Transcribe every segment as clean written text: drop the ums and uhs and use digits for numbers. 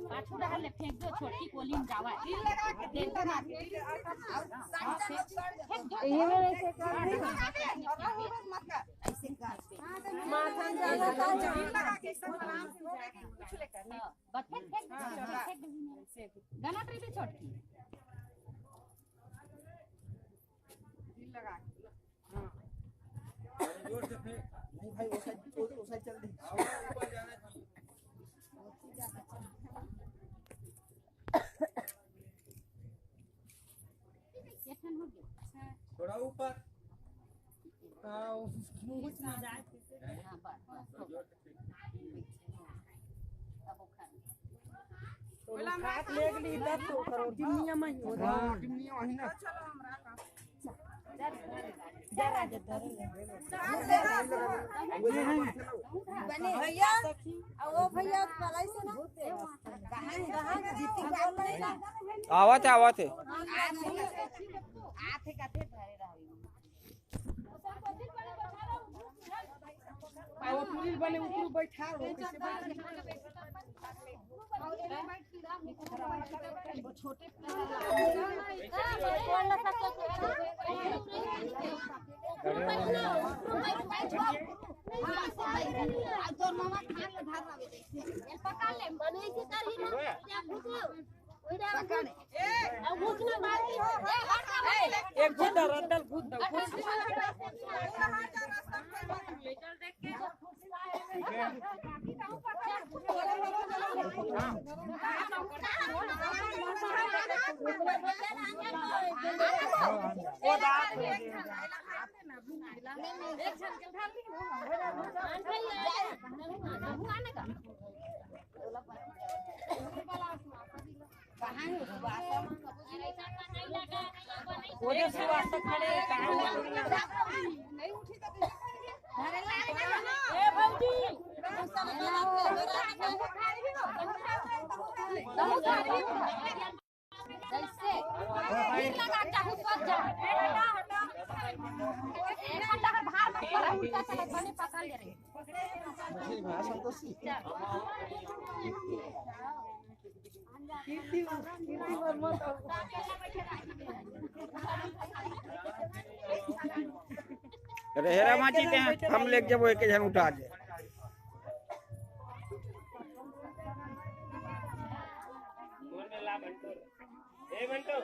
पाछू डाल ले फेंक दो छोटी कोली में जावा देख दो ना ये मेरे से ऐसे माथन जाना था लगा के कुछ लेकर बस फेंक गाना ट्री भी छोटकी दिल लगा हां जोर से फेंक नहीं भाई वो साइड चल दे ऊपर जाना चाहिए थोड़ा ऊपर मुंह ना जाए हां बस बोला हाथ लेग ली तब तो करो जिम्मिया में ही होगा जिम्मिया वही ना चलो हमरा का जरा जरा बने भैया और वो भैया पलाई से ना कहां जीती बात पड़ेगा आवत है आथे काथे धरे रही वो पुलिस बने ऊपर बैठा हो कैसे वो छोटे एक घुंडा रंडल घुंडा खड़े नहीं उठी तो ए भौजी जैसे लगा चाहू सब जा एक घंटा का भार मत करा उल्टा चला बने पकड़ ले रे मछली भाषा संतोषी कीर्ति वर्मा रहेरा माची ते हम लेके जब एक जन उठा दे कौन ला बंटो ए बंटो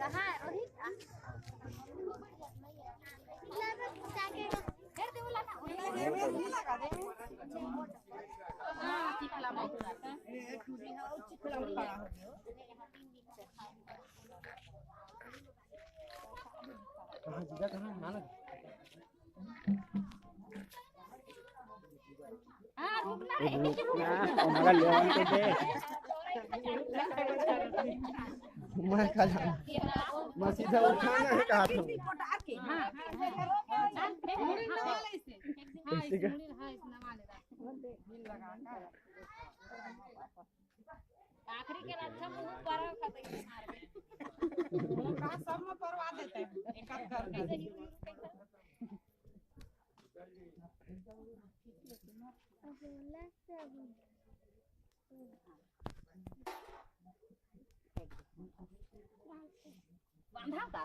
कहाँ है रोहित कहां जगह कहां नानक हां रुकना हमारा लेवन के दे मैं खा जा मैं सीधा उठाना है कहा था मुड़ी लगा ले इसे हां इसे मुड़ी हां इसे नवा ले हिल लगा का आखिरी के अच्छा मुंह पर खतई मार के का सब में परवा देते हैं एक हाथ करके बांधा का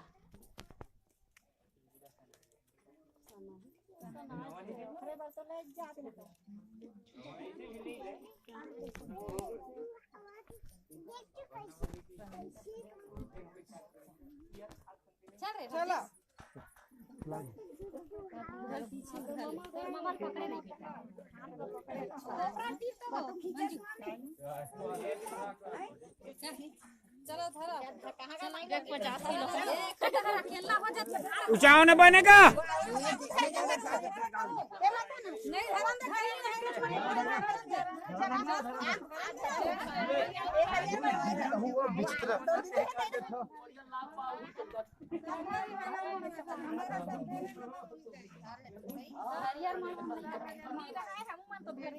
चलो मामा पकड़े नहीं बेटा कोपरा टीप तो मंजू चलो धरो कहां का लाइन 50 किलो खेलना हो जाता ऊंचाओ न बनेगा नहीं हराम दे हरियर मन लगाए हम मन तो भेट